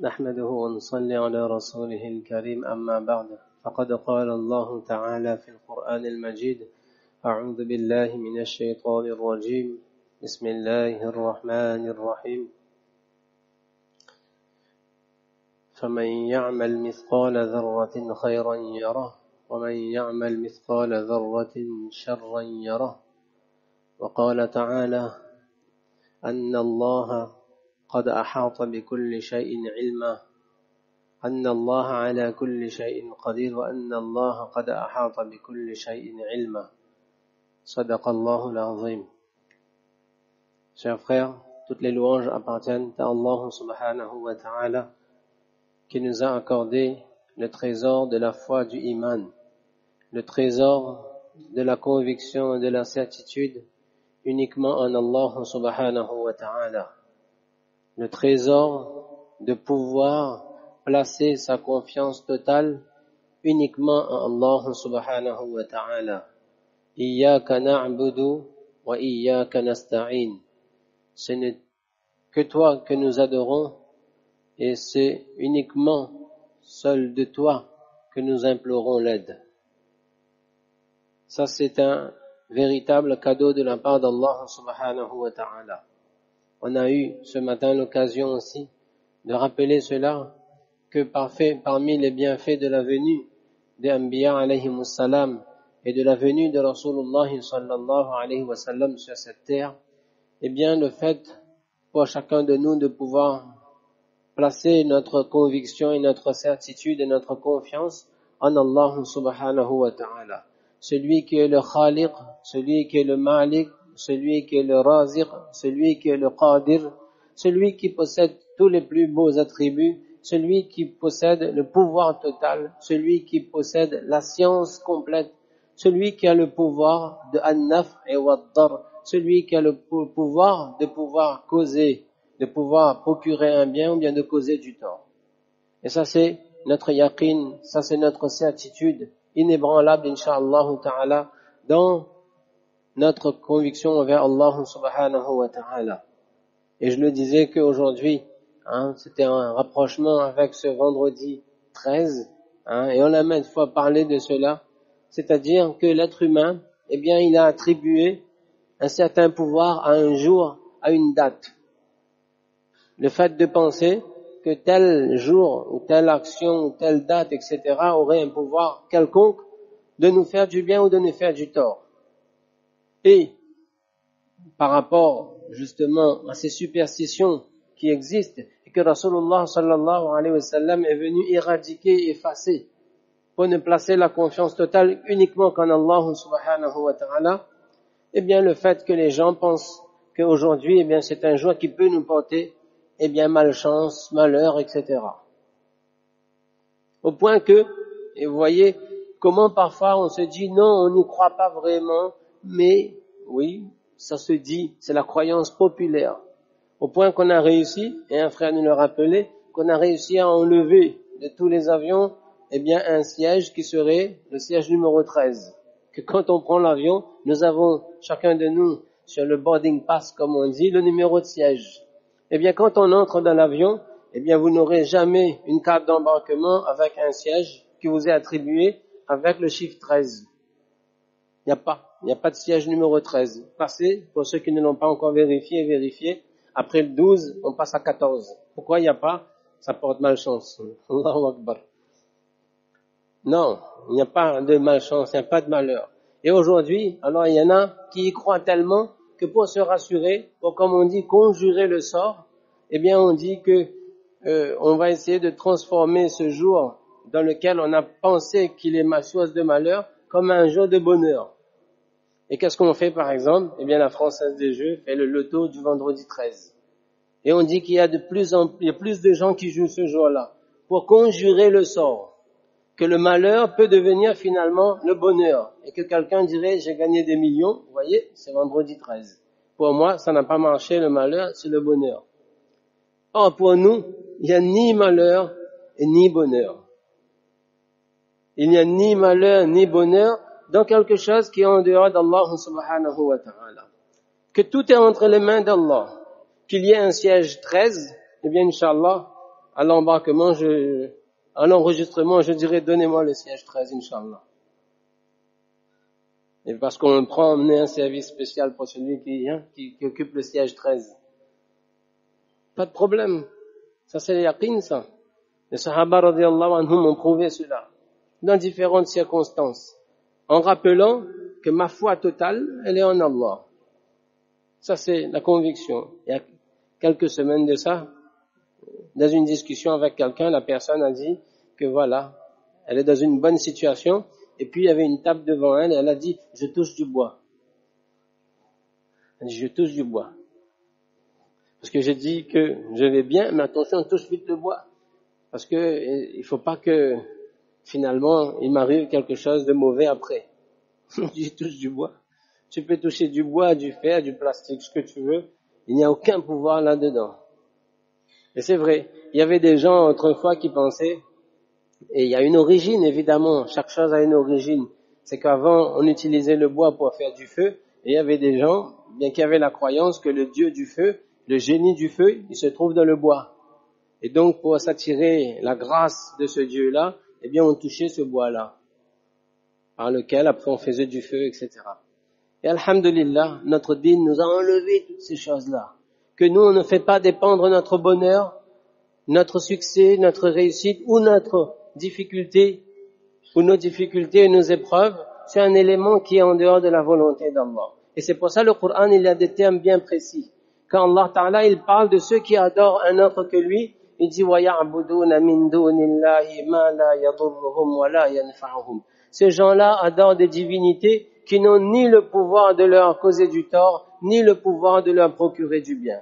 نحمده ونصلي على رسوله الكريم أما بعد فقد قال الله تعالى في القرآن المجيد أعوذ بالله من الشيطان الرجيم بسم الله الرحمن الرحيم فمن يعمل مثقال ذرة خيرا يره ومن يعمل مثقال ذرة شرا يره وقال تعالى أن الله قد أحاط بكل شيء علما أن الله على كل شيء قدير وأن الله قد أحاط بكل شيء علما صدق الله العظيم. Chers frères, toutes les louanges appartiennent à Allah subhanahu wa ta'ala qui nous a accordé le trésor de la foi du iman, le trésor de la conviction et de la certitude uniquement en Allah subhanahu wa ta'ala. Le trésor de pouvoir placer sa confiance totale uniquement en Allah subhanahu wa ta'ala. Iyyaka na'budu wa iyyaka nasta'in. Ce n'est que toi que nous adorons et c'est uniquement seul de toi que nous implorons l'aide. Ça c'est un véritable cadeau de la part d'Allah subhanahu wa ta'ala. On a eu ce matin l'occasion aussi de rappeler cela, que parmi les bienfaits de la venue des Anbiya alayhimus salam et de la venue de Rasulullah sallallahu alayhi wa sallam sur cette terre, eh bien le fait pour chacun de nous de pouvoir placer notre conviction et notre certitude et notre confiance en Allah subhanahu wa ta'ala. Celui qui est le Khaliq, celui qui est le Malik, celui qui est le Raziq, celui qui est le Qadir, celui qui possède tous les plus beaux attributs, celui qui possède le pouvoir total, celui qui possède la science complète, celui qui a le pouvoir de An-Naf' et Wad-Dar, celui qui a le pouvoir de pouvoir causer, de pouvoir procurer un bien ou bien de causer du tort. Et ça c'est notre yaqin, ça c'est notre certitude inébranlable, incha'Allah ta'ala, dans notre conviction envers Allah subhanahu wa ta'ala. Et je le disais qu'aujourd'hui, c'était un rapprochement avec ce vendredi 13, et on a maintes fois parlé de cela, c'est-à-dire que l'être humain, eh bien, il a attribué un certain pouvoir à un jour, à une date. Le fait de penser que tel jour, ou telle action, ou telle date, etc., aurait un pouvoir quelconque de nous faire du bien ou de nous faire du tort. Et par rapport justement à ces superstitions qui existent et que Rasulullah sallallahu alayhi wa sallam est venu éradiquer, effacer, pour ne placer la confiance totale uniquement qu'en Allah subhanahu wa ta'ala, eh bien le fait que les gens pensent qu'aujourd'hui, eh bien c'est un jour qui peut nous porter, eh bien malchance, malheur, etc. Au point que, et vous voyez comment parfois on se dit non, on n'y croit pas vraiment, mais oui, ça se dit, c'est la croyance populaire. Au point qu'on a réussi, et un frère nous le rappelait, qu'on a réussi à enlever de tous les avions, eh bien un siège qui serait le siège numéro 13. Que quand on prend l'avion, nous avons chacun de nous sur le boarding pass, comme on dit, le numéro de siège. Eh bien quand on entre dans l'avion, eh bien vous n'aurez jamais une carte d'embarquement avec un siège qui vous est attribué avec le chiffre 13. Il n'y a pas de siège numéro 13. Passez, pour ceux qui ne l'ont pas encore vérifié. Après le 12, on passe à 14. Pourquoi il n'y a pas? Ça porte malchance. Allahu Akbar. Non, il n'y a pas de malchance, il n'y a pas de malheur. Et aujourd'hui, alors il y en a qui y croient tellement que pour se rassurer, pour comme on dit, conjurer le sort, eh bien on dit que on va essayer de transformer ce jour dans lequel on a pensé qu'il est ma source de malheur comme un jour de bonheur. Et qu'est-ce qu'on fait par exemple? Eh bien la Française des Jeux fait le loto du vendredi 13. Et on dit qu'il y a plus de gens qui jouent ce jour-là pour conjurer le sort, que le malheur peut devenir finalement le bonheur. Et que quelqu'un dirait j'ai gagné des millions, vous voyez, c'est vendredi 13. Pour moi, ça n'a pas marché, le malheur, c'est le bonheur. Or pour nous, il n'y a ni malheur et ni bonheur. Il n'y a ni malheur ni bonheur dans quelque chose qui est en dehors d'Allah subhanahu wa ta'ala. Que tout est entre les mains d'Allah. Qu'il y ait un siège 13, eh bien, Inch'Allah, à l'embarquement, à l'enregistrement, je dirais donnez-moi le siège 13, Inch'Allah. Et parce qu'on prend emmener un service spécial pour celui qui occupe le siège 13. Pas de problème. Ça c'est le yaqin, ça. Les Sahaba radiyallahu anhum ont prouvé cela dans différentes circonstances, en rappelant que ma foi totale, elle est en Allah. Ça c'est la conviction. Il y a quelques semaines de ça, dans une discussion avec quelqu'un, la personne a dit que voilà, elle est dans une bonne situation, et puis il y avait une table devant elle, et elle a dit, je touche du bois. Elle dit, je touche du bois. Parce que j'ai dit que je vais bien, mais attention, touche vite le bois. Parce que il faut pas que, finalement, il m'arrive quelque chose de mauvais après. Je touche du bois. Tu peux toucher du bois, du fer, du plastique, ce que tu veux. Il n'y a aucun pouvoir là-dedans. Et c'est vrai. Il y avait des gens autrefois qui pensaient, et il y a une origine, évidemment. Chaque chose a une origine. C'est qu'avant, on utilisait le bois pour faire du feu. Et il y avait des gens, bien qui avaient la croyance que le dieu du feu, le génie du feu, il se trouve dans le bois. Et donc, pour s'attirer la grâce de ce dieu-là, eh bien, on touchait ce bois-là, par lequel, après, on faisait du feu, etc. Et alhamdulillah, notre dîn nous a enlevé toutes ces choses-là. Que nous, on ne fait pas dépendre notre bonheur, notre succès, notre réussite, ou notre difficulté, ou nos difficultés et nos épreuves, c'est un élément qui est en dehors de la volonté d'Allah. Et c'est pour ça le Coran, il a des termes bien précis. Quand Allah Ta'ala, il parle de ceux qui adorent un autre que lui, il dit وَيَعْبُدُونَ مِن دُونِ اللَّهِ مَا لَا يَضُرُّهُمْ وَلَا يَنْفَعُهُم. Ces gens-là adorent des divinités qui n'ont ni le pouvoir de leur causer du tort, ni le pouvoir de leur procurer du bien.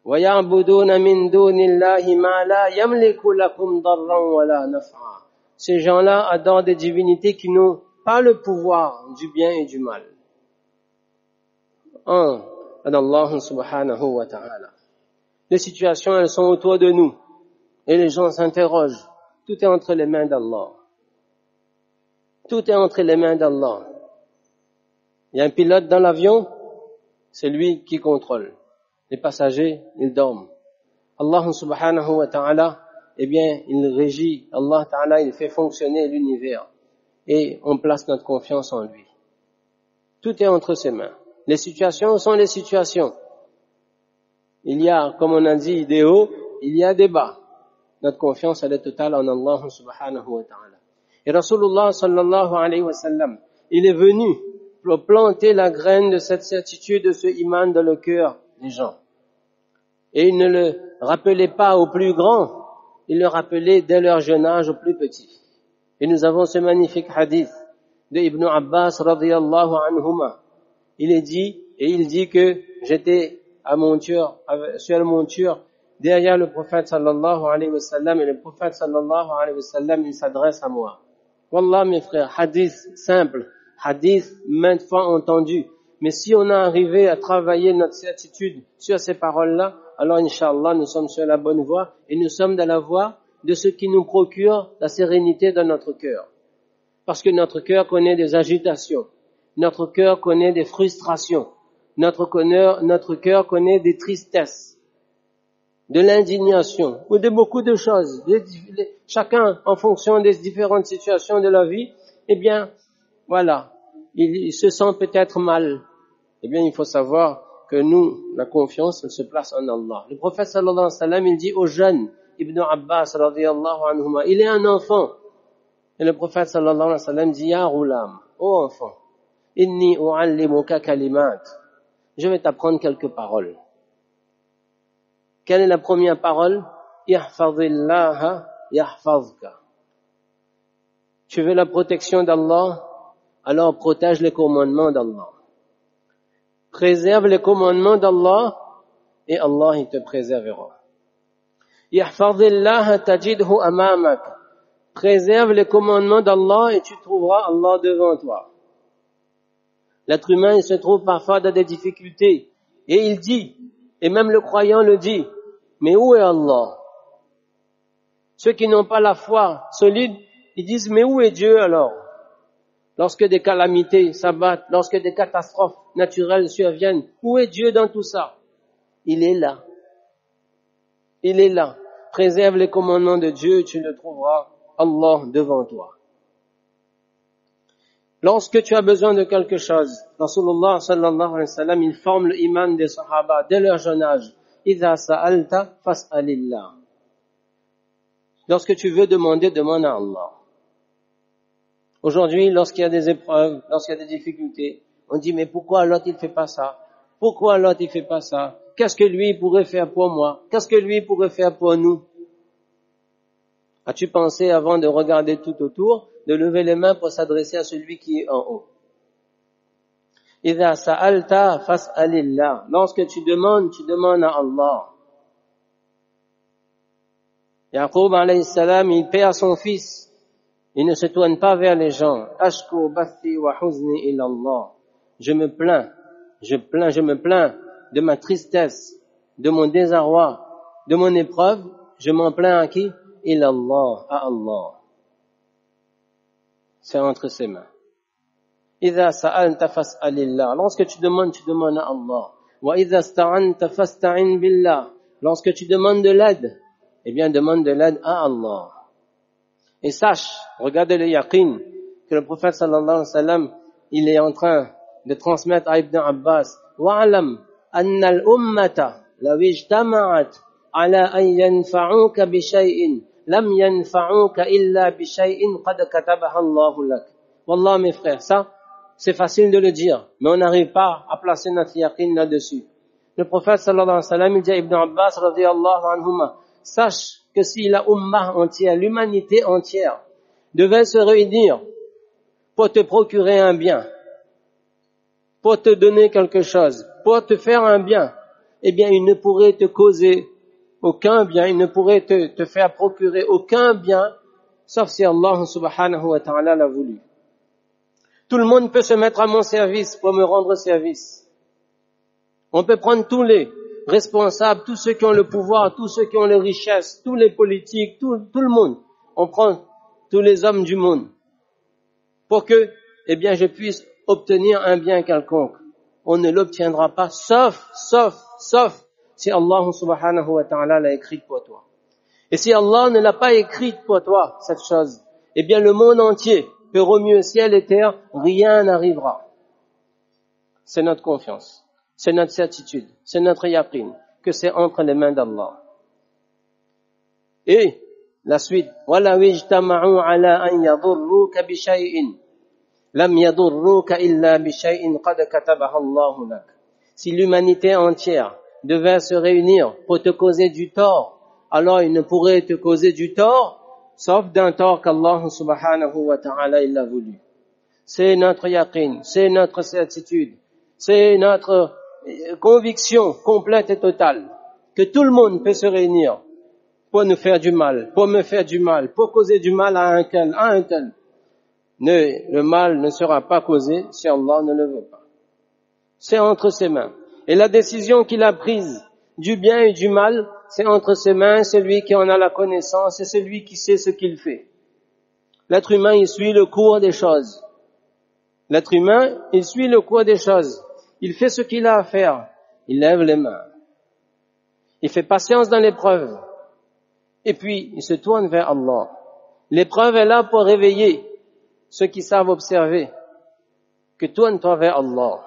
وَيَعْبُدُونَ مِن دُونِ اللَّهِ مَا لَا يَمْلِكُ لَكُمْ ضَرًّا وَلَا نَفْعًا. Ces gens-là adorent des divinités qui n'ont pas le pouvoir du bien et du mal. Allah subhanahu wa ta'ala. Les situations, elles sont autour de nous. Et les gens s'interrogent. Tout est entre les mains d'Allah. Tout est entre les mains d'Allah. Il y a un pilote dans l'avion, c'est lui qui contrôle. Les passagers, ils dorment. Allah subhanahu wa ta'ala, eh bien, il régit. Allah ta'ala, il fait fonctionner l'univers. Et on place notre confiance en lui. Tout est entre ses mains. Les situations sont les situations. Il y a, comme on a dit, des hauts, il y a des bas. Notre confiance, elle est totale en Allah subhanahu wa ta'ala. Et Rasulullah sallallahu alayhi wa sallam, il est venu pour planter la graine de cette certitude, de ce iman dans le cœur des gens. Et il ne le rappelait pas aux plus grands, il le rappelait dès leur jeune âge aux plus petits. Et nous avons ce magnifique hadith de Ibn Abbas radiyallahu anhuma. Il dit que j'étais sur la monture, derrière le prophète sallallahu alayhi wa sallam, et le prophète sallallahu alayhi wa sallam, il s'adresse à moi. Wallah, mes frères, hadith simple, hadith maintes fois entendu. Mais si on a arrivé à travailler notre certitude sur ces paroles-là, alors Inch'Allah, nous sommes sur la bonne voie, et nous sommes dans la voie de ce qui nous procure la sérénité dans notre cœur. Parce que notre cœur connaît des agitations, notre cœur connaît des frustrations, notre cœur connaît des tristesses, de l'indignation, ou de beaucoup de choses. Chacun, en fonction des différentes situations de la vie, eh bien, voilà, il se sent peut-être mal. Eh bien, il faut savoir que nous, la confiance, elle se place en Allah. Le prophète sallallahu alayhi wa sallam, il dit aux jeunes, Ibn Abbas radiyallahu anhuma, il est un enfant. Et le prophète sallallahu alayhi wa sallam dit, Ya Ghulam, ô enfant, inni u'allimuka kalimat. Je vais t'apprendre quelques paroles. Quelle est la première parole? Ihfazillaha yahfazka. Tu veux la protection d'Allah? Alors protège les commandements d'Allah. Préserve les commandements d'Allah et Allah il te préservera. Ihfazillaha tajidhu amamak. Préserve les commandements d'Allah et tu trouveras Allah devant toi. L'être humain, il se trouve parfois dans des difficultés. Et il dit, et même le croyant le dit, mais où est Allah? Ceux qui n'ont pas la foi solide, ils disent, mais où est Dieu alors? Lorsque des calamités s'abattent, lorsque des catastrophes naturelles surviennent, où est Dieu dans tout ça? Il est là. Il est là. préserve les commandements de Dieu, tu le trouveras Allah devant toi. Lorsque tu as besoin de quelque chose, Rasulullah sallallahu alayhi wa sallam, il forme le iman des sahaba dès leur jeune âge. Idha sa'alta fas'alillah. Lorsque tu veux demander, demande à Allah. Aujourd'hui, lorsqu'il y a des épreuves, lorsqu'il y a des difficultés, on dit, mais pourquoi l'autre il fait pas ça? Pourquoi l'autre il fait pas ça? Qu'est-ce que lui pourrait faire pour moi? Qu'est-ce que lui pourrait faire pour nous? As-tu pensé, avant de regarder tout autour, de lever les mains pour s'adresser à celui qui est en haut? Idha sa'alta fas'alillah. Lorsque tu demandes à Allah. Yaqub alayhi salam, il paie à son fils. Il ne se tourne pas vers les gens. Ashku bathi wa huzni ila Allah. Je me plains de ma tristesse, de mon désarroi, de mon épreuve. Je m'en plains à qui? Ila Allah, à Allah. C'est entre ses mains. Idha sa'alta fas'alillah. Lorsque tu demandes à Allah. Wa idha sta'anta fasta'in billah. Lorsque tu demandes de l'aide, eh bien demande de l'aide à Allah. Et sache, regardez le yaqin que le prophète sallallahu alayhi wa sallam, il est en train de transmettre à Ibn Abbas. Wa'alam anna al-ummata law ijtama'at ala an yanfa'uka bi shay'in lam yanfa'uka illa bi shay'in qad katabaha Allahu lak. Wallah mes frères, ça c'est facile de le dire, mais on n'arrive pas à placer notre yaqin là-dessus. Le prophète sallallahu alayhi wa sallam, il dit à Ibn Abbas radiyallahu anhuma, sache que si la ummah entière, l'humanité entière, devait se réunir pour te procurer un bien, pour te donner quelque chose, pour te faire un bien, eh bien, il ne pourrait te causer aucun bien, il ne pourrait te faire procurer aucun bien, sauf si Allah subhanahu wa ta'ala l'a voulu. Tout le monde peut se mettre à mon service pour me rendre service. On peut prendre tous les responsables, tous ceux qui ont le pouvoir, tous ceux qui ont les richesses, tous les politiques, tout le monde. On prend tous les hommes du monde pour que, eh bien, je puisse obtenir un bien quelconque. On ne l'obtiendra pas, sauf si Allah subhanahu wa ta'ala l'a écrite pour toi. Et si Allah ne l'a pas écrite pour toi, cette chose, eh bien, le monde entier peut remuer ciel et terre, rien n'arrivera. C'est notre confiance. C'est notre certitude, c'est notre yaqin, que c'est entre les mains d'Allah. Et la suite, وَلَوْ اجْتَمَعُوا عَلَىٰ أَنْ يَضُرُّوكَ بِشَيْءٍ لَمْ يَضُرُّوكَ إِلَّا بِشَيْءٍ قَدْ كَتَبَهَ اللَّهُ لَكَ. Si l'humanité entière devait se réunir pour te causer du tort, alors il ne pourrait te causer du tort, sauf d'un tort qu'Allah subhanahu wa ta'ala il l'a voulu. C'est notre yaqin, c'est notre certitude, c'est notre conviction complète et totale que tout le monde peut se réunir pour nous faire du mal, pour me faire du mal, pour causer du mal à un tel. Le mal ne sera pas causé si Allah ne le veut pas. C'est entre ses mains. Et la décision qu'il a prise du bien et du mal, c'est entre ses mains, celui qui en a la connaissance et celui qui sait ce qu'il fait. L'être humain, il suit le cours des choses. L'être humain, il suit le cours des choses. Il fait ce qu'il a à faire. Il lève les mains. Il fait patience dans l'épreuve. Et puis, il se tourne vers Allah. L'épreuve est là pour réveiller ceux qui savent observer. Que tourne-toi vers Allah.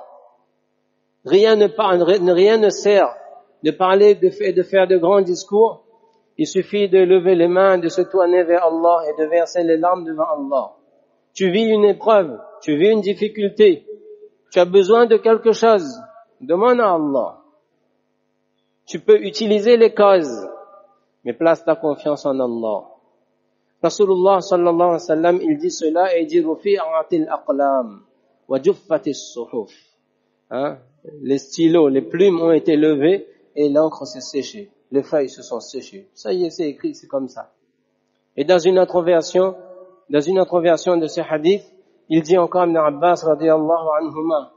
Rien ne sert de parler, de faire de grands discours. Il suffit de lever les mains, de se tourner vers Allah et de verser les larmes devant Allah. Tu vis une épreuve, tu vis une difficulté. Tu as besoin de quelque chose, demande à Allah. Tu peux utiliser les causes, mais place ta confiance en Allah. Rasulullah sallallahu alayhi wa sallam, il dit cela et il dit rufi'atil aqlam wa juffatis suhuf. Les stylos, les plumes ont été levées et l'encre s'est séchée. Les feuilles se sont séchées. Ça y est, c'est écrit, c'est comme ça. Et dans une autre version de ce hadith, il dit encore Ibn Abbas radiyallahu anhuma,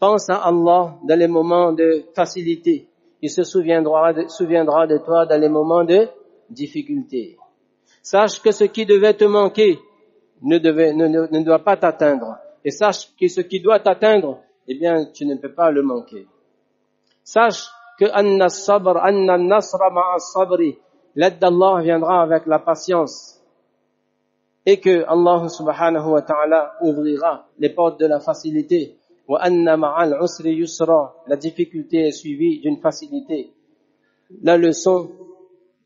pense à Allah dans les moments de facilité. Il se souviendra de toi dans les moments de difficulté. Sache que ce qui devait te manquer ne doit pas t'atteindre. Et sache que ce qui doit t'atteindre, eh bien, tu ne peux pas le manquer. Sache que anna an-nasra ma'a as-sabri l'aide d'Allah viendra avec la patience et que Allah subhanahu wa ta'ala ouvrira les portes de la facilité. Wa anna ma'al usri yusra, la difficulté est suivie d'une facilité. La leçon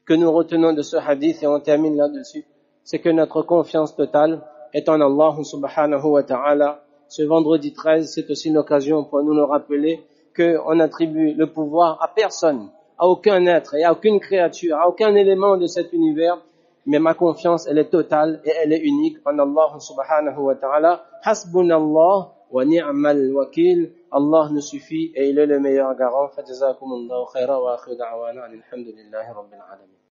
que nous retenons de ce hadith, et on termine là-dessus, c'est que notre confiance totale est en Allah subhanahu wa ta'ala. Ce vendredi 13, c'est aussi l'occasion pour nous le rappeler qu'on attribue le pouvoir à personne, à aucun être et à aucune créature, à aucun élément de cet univers, mais ma confiance, elle est totale et elle est unique en Allah subhanahu wa ta'ala. Hasbunallah wa ni'mal wakil. Allah nous suffit et il est le meilleur garant. Fajazakumullahu khaira wa akhiru da'wana alhamdulillahi rabbil alamin.